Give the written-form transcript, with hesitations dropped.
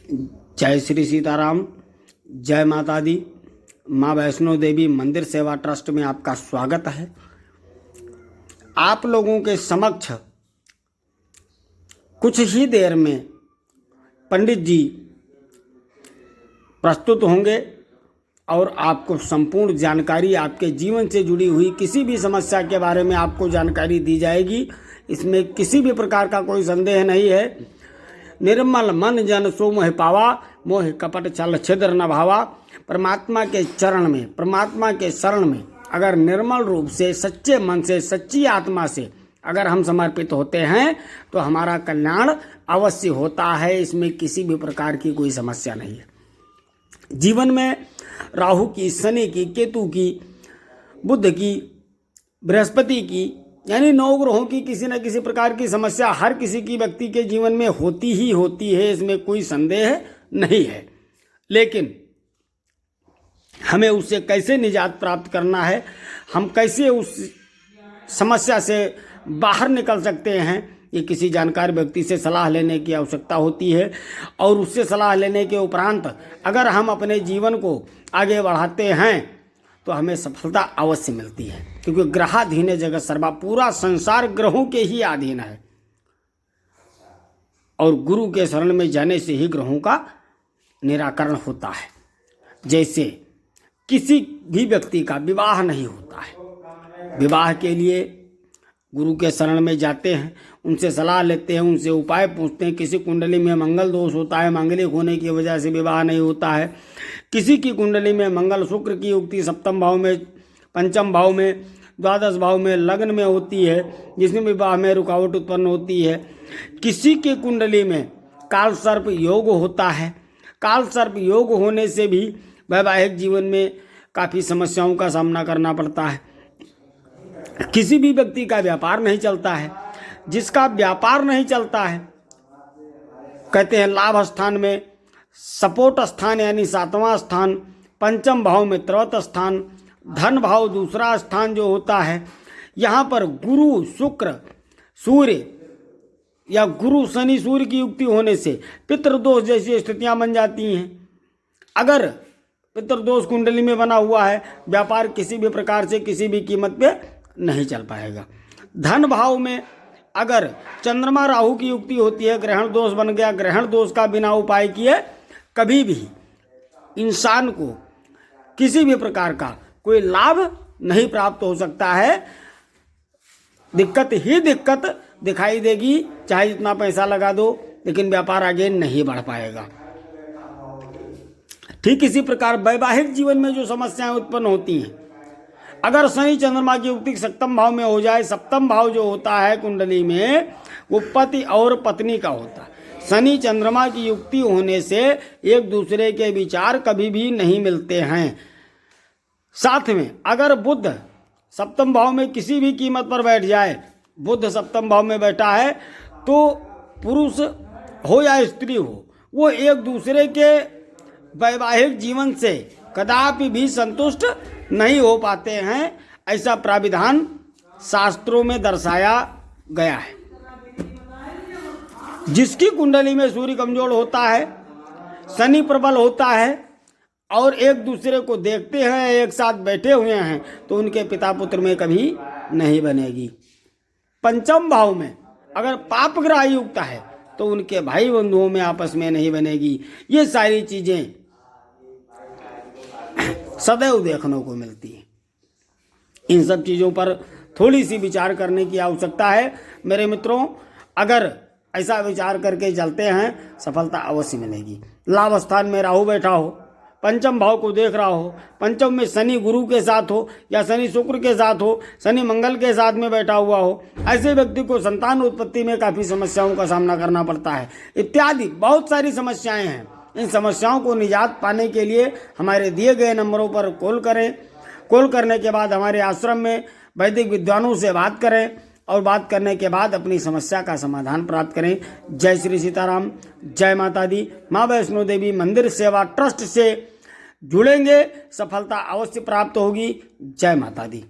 जय श्री सीताराम, जय माता दी। माँ वैष्णो देवी मंदिर सेवा ट्रस्ट में आपका स्वागत है। आप लोगों के समक्ष कुछ ही देर में पंडित जी प्रस्तुत होंगे और आपको संपूर्ण जानकारी, आपके जीवन से जुड़ी हुई किसी भी समस्या के बारे में आपको जानकारी दी जाएगी। इसमें किसी भी प्रकार का कोई संदेह नहीं है। निर्मल मन जन सो मोह पावा, मोह कपट छल छिद्र न भावा। परमात्मा के चरण में, परमात्मा के शरण में अगर निर्मल रूप से, सच्चे मन से, सच्ची आत्मा से अगर हम समर्पित होते हैं तो हमारा कल्याण अवश्य होता है। इसमें किसी भी प्रकार की कोई समस्या नहीं है। जीवन में राहु की, शनि की, केतु की, बुध की, बृहस्पति की, यानी 9 ग्रहों की किसी न किसी प्रकार की समस्या हर किसी की व्यक्ति के जीवन में होती ही होती है। इसमें कोई संदेह नहीं है। लेकिन हमें उससे कैसे निजात प्राप्त करना है, हम कैसे उस समस्या से बाहर निकल सकते हैं, ये किसी जानकार व्यक्ति से सलाह लेने की आवश्यकता होती है। और उससे सलाह लेने के उपरांत अगर हम अपने जीवन को आगे बढ़ाते हैं तो हमें सफलता अवश्य मिलती है। क्योंकि ग्रहाधीन जगत सर्वा, पूरा संसार ग्रहों के ही अधीन है और गुरु के शरण में जाने से ही ग्रहों का निराकरण होता है। जैसे किसी भी व्यक्ति का विवाह नहीं होता है, विवाह के लिए गुरु के शरण में जाते हैं, उनसे सलाह लेते हैं, उनसे उपाय पूछते हैं। किसी कुंडली में मंगल दोष होता है, मांगलिक होने की वजह से विवाह नहीं होता है। किसी की कुंडली में मंगल शुक्र की युक्ति सप्तम भाव में, पंचम भाव में, द्वादश भाव में, लग्न में होती है, जिसमें विवाह में रुकावट उत्पन्न होती है। किसी की कुंडली में काल सर्प योग होता है। काल सर्प योग होने से भी वैवाहिक जीवन में काफ़ी समस्याओं का सामना करना पड़ता है। किसी भी व्यक्ति का व्यापार नहीं चलता है। जिसका व्यापार नहीं चलता है, कहते हैं लाभ स्थान में सपोर्ट स्थान यानी 7वां स्थान, पंचम भाव में त्रवत स्थान, धन भाव दूसरा स्थान जो होता है, यहाँ पर गुरु शुक्र सूर्य या गुरु शनि सूर्य की युक्ति होने से पितृदोष जैसी स्थितियां बन जाती हैं। अगर पितृदोष कुंडली में बना हुआ है, व्यापार किसी भी प्रकार से किसी भी कीमत पे नहीं चल पाएगा। धन भाव में अगर चंद्रमा राहु की युक्ति होती है, ग्रहण दोष बन गया, ग्रहण दोष का बिना उपाय किए कभी भी इंसान को किसी भी प्रकार का कोई लाभ नहीं प्राप्त हो सकता है। दिक्कत ही दिक्कत दिखाई देगी, चाहे जितना पैसा लगा दो, लेकिन व्यापार आगे नहीं बढ़ पाएगा। ठीक इसी प्रकार वैवाहिक जीवन में जो समस्याएं उत्पन्न होती हैं, अगर शनि चंद्रमा की युक्ति सप्तम भाव में हो जाए, सप्तम भाव जो होता है कुंडली में वो पति और पत्नी का होता है। शनि चंद्रमा की युक्ति होने से एक दूसरे के विचार कभी भी नहीं मिलते हैं। साथ में अगर बुध सप्तम भाव में किसी भी कीमत पर बैठ जाए, बुध सप्तम भाव में बैठा है, तो पुरुष हो या स्त्री हो, वो एक दूसरे के वैवाहिक जीवन से कदापि भी संतुष्ट नहीं हो पाते हैं। ऐसा प्राविधान शास्त्रों में दर्शाया गया है। जिसकी कुंडली में सूर्य कमजोर होता है, शनि प्रबल होता है और एक दूसरे को देखते हैं, एक साथ बैठे हुए हैं, तो उनके पिता पुत्र में कभी नहीं बनेगी। पंचम भाव में अगर पाप ग्रह युक्त है तो उनके भाई बंधुओं में आपस में नहीं बनेगी। ये सारी चीजें सदैव देखने को मिलती है। इन सब चीज़ों पर थोड़ी सी विचार करने की आवश्यकता है मेरे मित्रों। अगर ऐसा विचार करके चलते हैं, सफलता अवश्य मिलेगी। लाभ स्थान में राहु बैठा हो, पंचम भाव को देख रहा हो, पंचम में शनि गुरु के साथ हो या शनि शुक्र के साथ हो, शनि मंगल के साथ में बैठा हुआ हो, ऐसे व्यक्ति को संतान उत्पत्ति में काफ़ी समस्याओं का सामना करना पड़ता है। इत्यादि बहुत सारी समस्याएं हैं। इन समस्याओं को निजात पाने के लिए हमारे दिए गए नंबरों पर कॉल करें। कॉल करने के बाद हमारे आश्रम में वैदिक विद्वानों से बात करें और बात करने के बाद अपनी समस्या का समाधान प्राप्त करें। जय श्री सीताराम, जय माता दी। माँ वैष्णो देवी मंदिर सेवा ट्रस्ट से जुड़ेंगे, सफलता अवश्य प्राप्त होगी। जय माता दी।